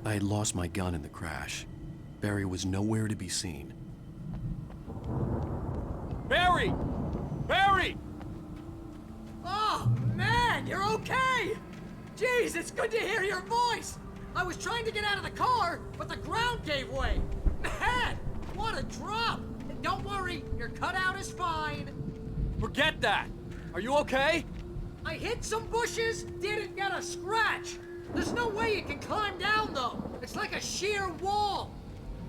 I had lost my gun in the crash. Barry was nowhere to be seen. Barry! Barry! Oh, man, you're okay! Jeez, it's good to hear your voice! I was trying to get out of the car, but the ground gave way! Man, what a drop! And don't worry, your cutout is fine. Forget that! Are you okay? I hit some bushes, didn't get a scratch! There's no way you can climb down, though! It's like a sheer wall!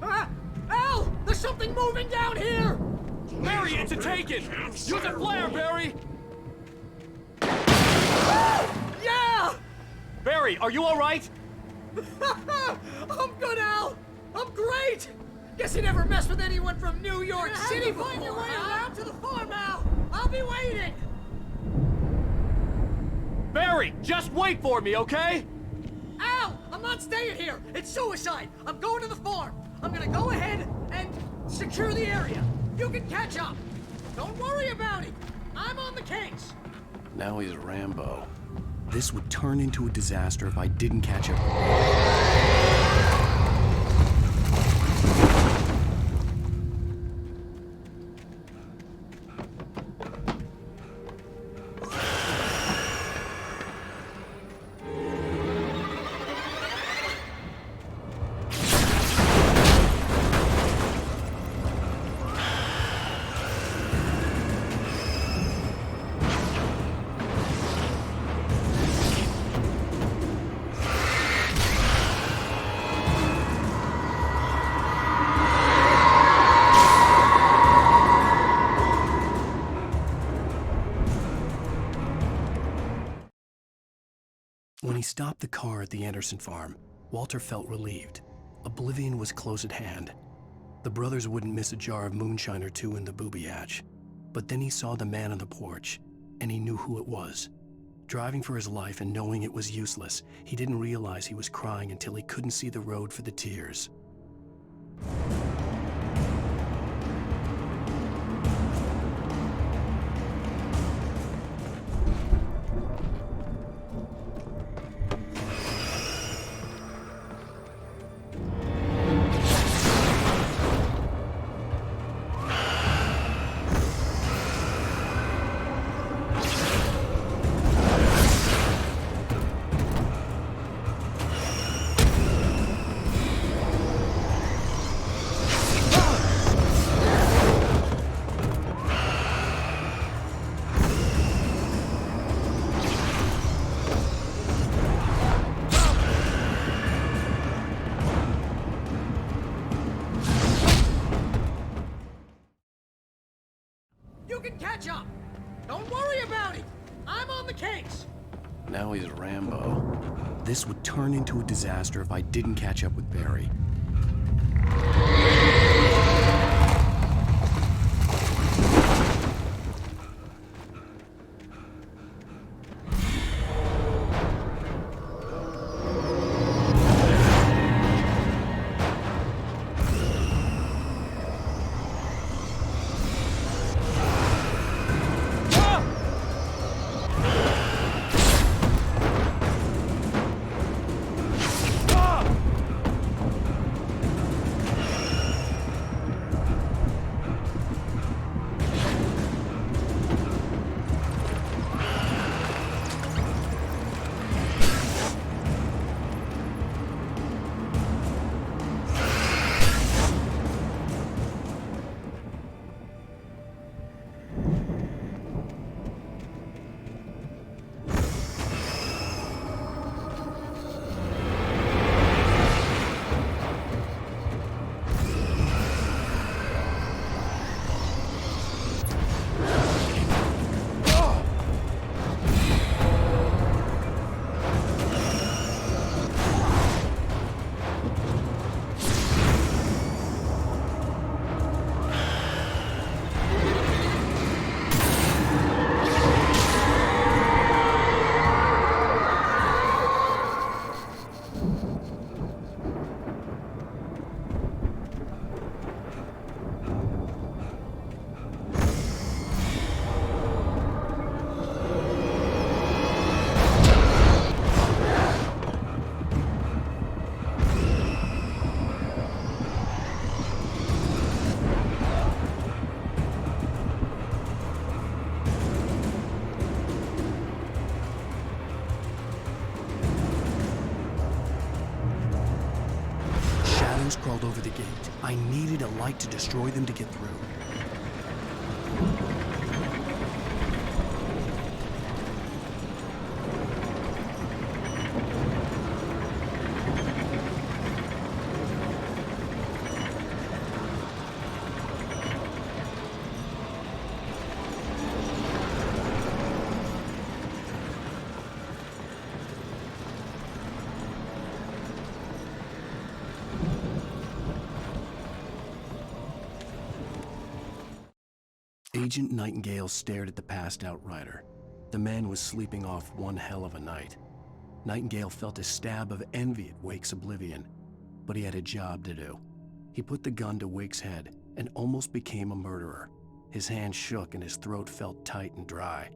Ah! Al! There's something moving down here! Barry, it's a Taken! Use a flare, Barry! Yeah! Barry, are you alright? I'm good, Al! I'm great! Guess you never messed with anyone from New York City before. Find your way around to the farm, Al! I'll be waiting! Barry, just wait for me, okay? Al! I'm not staying here! It's suicide! I'm going to the farm! I'm gonna go ahead and secure the area. You can catch up. Don't worry about it. I'm on the case. Now he's Rambo. This would turn into a disaster if I didn't catch up. When he stopped the car at the Anderson farm, Walter felt relieved. Oblivion was close at hand. The brothers wouldn't miss a jar of moonshine or two in the booby hatch. But then he saw the man on the porch, and he knew who it was. Driving for his life and knowing it was useless, he didn't realize he was crying until he couldn't see the road for the tears. You can catch up. Don't worry about it. I'm on the case. Now he's Rambo. This would turn into a disaster if I didn't catch up with Barry. shadows crawled over the gate. I needed a light to destroy them to get through. Agent Nightingale stared at the passed-out rider. The man was sleeping off one hell of a night. Nightingale felt a stab of envy at Wake's oblivion, but he had a job to do. He put the gun to Wake's head and almost became a murderer. His hand shook and his throat felt tight and dry.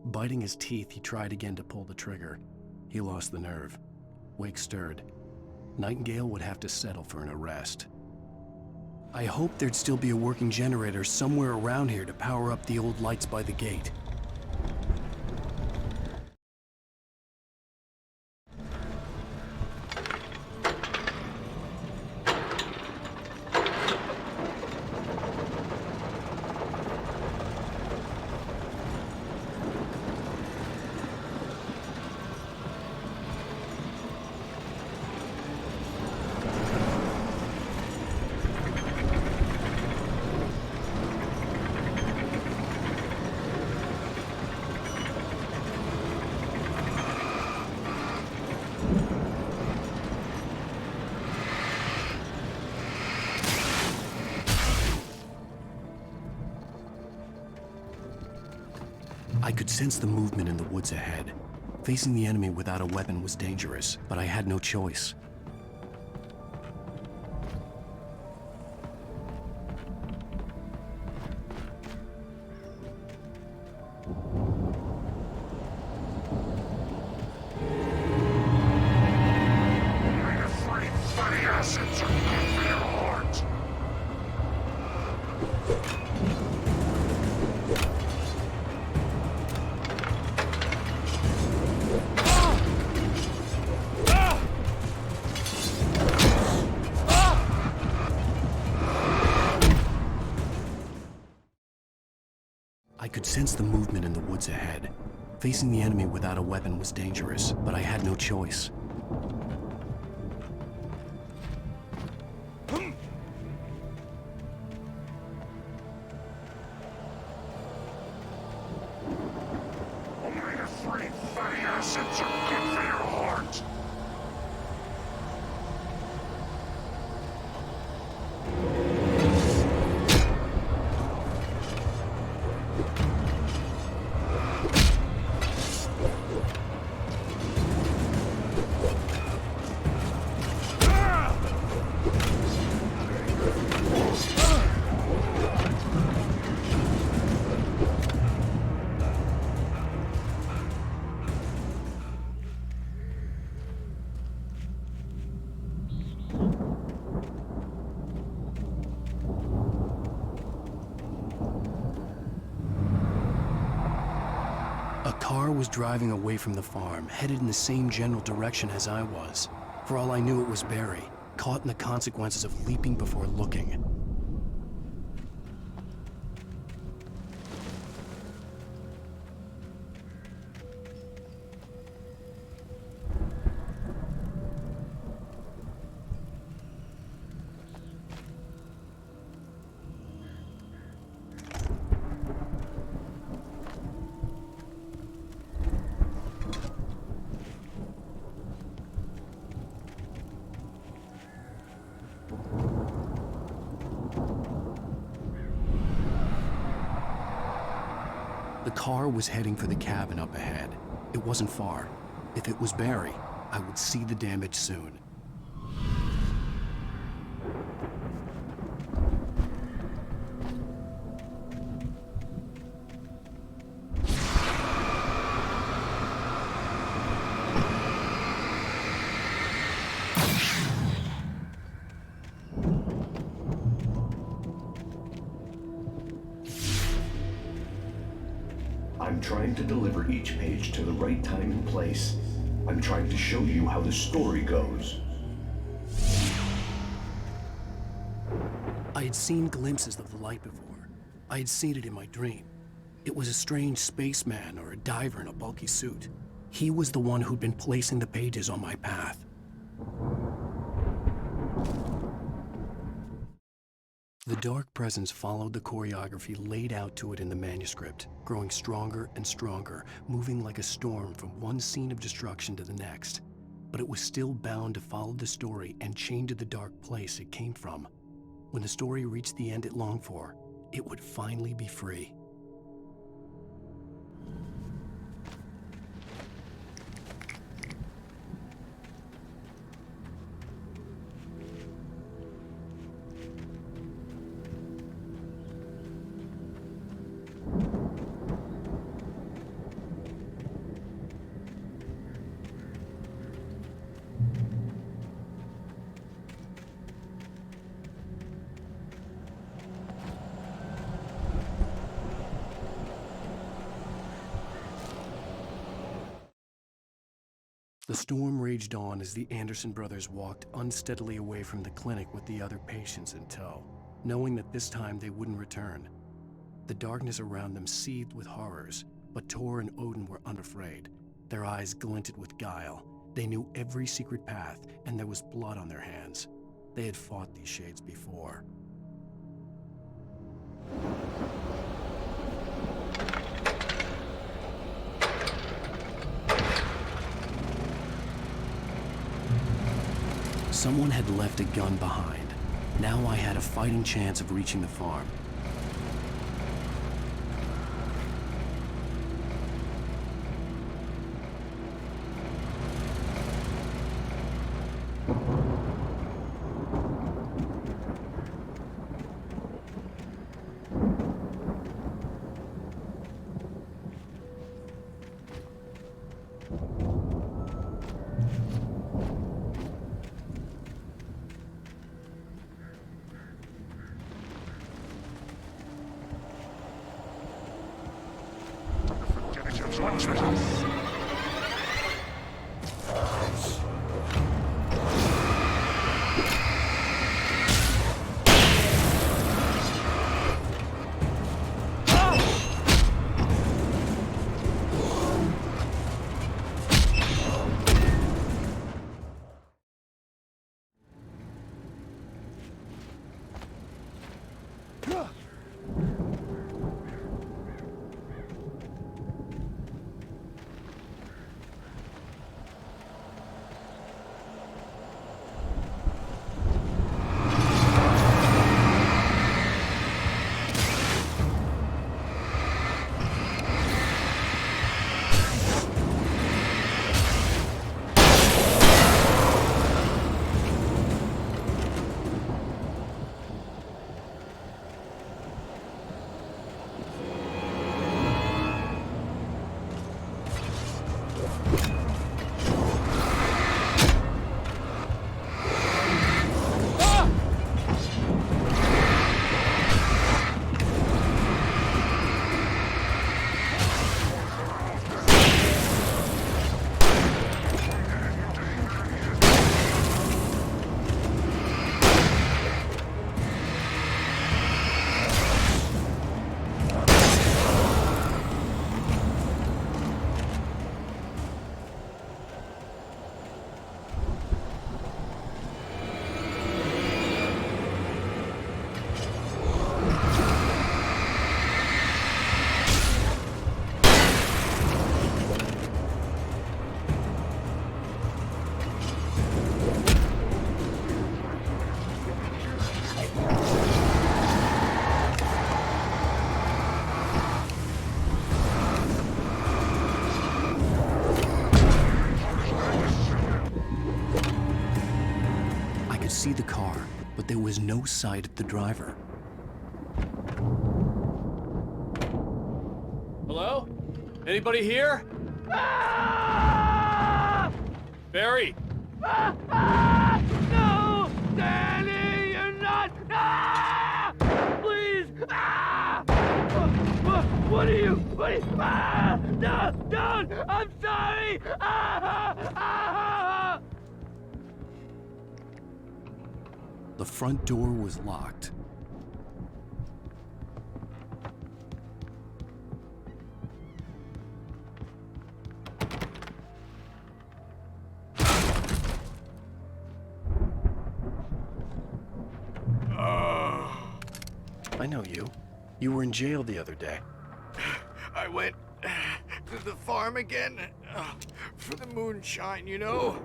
Biting his teeth, he tried again to pull the trigger. He lost the nerve. Wake stirred. Nightingale would have to settle for an arrest. I hoped there'd still be a working generator somewhere around here to power up the old lights by the gate. I could sense the movement in the woods ahead. Facing the enemy without a weapon was dangerous, but I had no choice. I could sense the movement in the woods ahead. Facing the enemy without a weapon was dangerous, but I had no choice. Omega-3 fatty acids are good for your heart. A car was driving away from the farm, headed in the same general direction as I was. For all I knew, it was Barry, caught in the consequences of leaping before looking. The car was heading for the cabin up ahead. It wasn't far. If it was Barry, I would see the damage soon. I'm trying to deliver each page to the right time and place. I'm trying to show you how the story goes. had seen glimpses of the light before. I had seen it in my dream. It was a strange spaceman or a diver in a bulky suit. He was the one who'd been placing the pages on my path. The dark presence followed the choreography laid out to it in the manuscript, growing stronger and stronger, moving like a storm from one scene of destruction to the next. But it was still bound to follow the story and chain to the dark place it came from. When the story reached the end it longed for, it would finally be free. The storm raged on as the Anderson brothers walked unsteadily away from the clinic with the other patients in tow, knowing that this time they wouldn't return. The darkness around them seethed with horrors, but Tor and Odin were unafraid. Their eyes glinted with guile. They knew every secret path, and there was blood on their hands. They had fought these shades before. Someone had left a gun behind. Now I had a fighting chance of reaching the farm. See the car, but there was no sight of the driver. Hello? Anybody here? Ah! Barry! No! Danny, you're not! Ah! Please! Ah! What are you? What are you? Ah! No! Don't! I'm sorry! Ah! Ah! The front door was locked. I know you. You were in jail the other day. I went to the farm again for the moonshine, you know?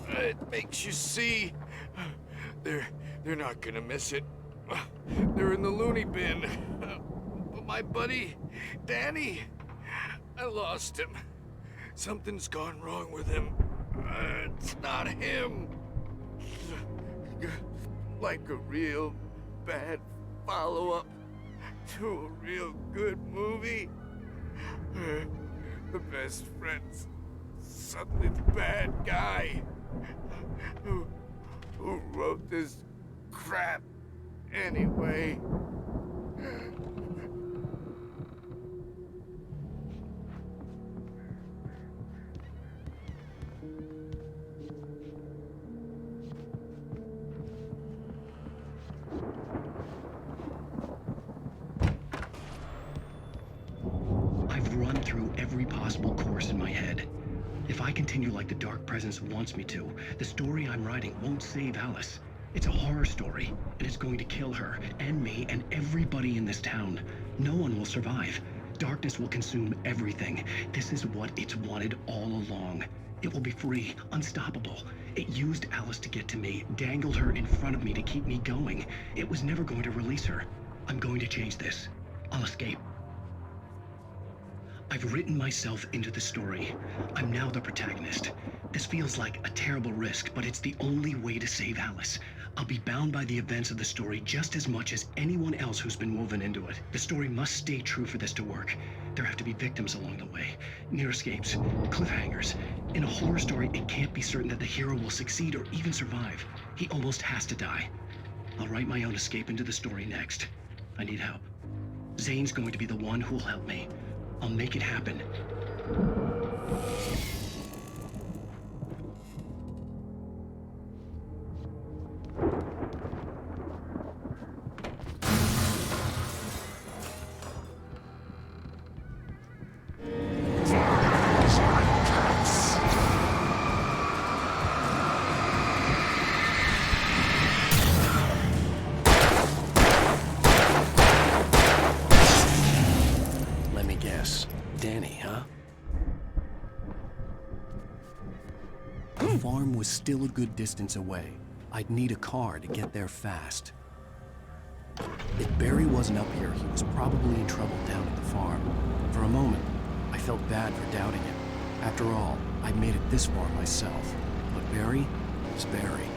It makes you see. They're not gonna miss it. They're in the loony bin. But my buddy, Danny, I lost him. Something's gone wrong with him. It's not him. Like a real bad follow-up to a real good movie. The best friend's suddenly the bad guy. Who wrote this crap anyway? I've run through every possible course in my head. If I continue like the Dark Presence wants me to, the story I'm writing won't save Alice. It's a horror story, and it's going to kill her, and me, and everybody in this town. No one will survive. Darkness will consume everything. This is what it's wanted all along. It will be free, unstoppable. It used Alice to get to me, dangled her in front of me to keep me going. It was never going to release her. I'm going to change this. I'll escape. I've written myself into the story. I'm now the protagonist. This feels like a terrible risk, but it's the only way to save Alice. I'll be bound by the events of the story just as much as anyone else who's been woven into it. The story must stay true for this to work. There have to be victims along the way, near escapes, cliffhangers. In a horror story, it can't be certain that the hero will succeed or even survive. He almost has to die. I'll write my own escape into the story next. I need help. Zane's going to be the one who'll help me. I'll make it happen. Let me guess. Danny, huh? The farm was still a good distance away. I'd need a car to get there fast. If Barry wasn't up here, he was probably in trouble down at the farm. For a moment, I felt bad for doubting him. After all, I'd made it this far myself. But Barry is Barry.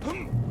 hum.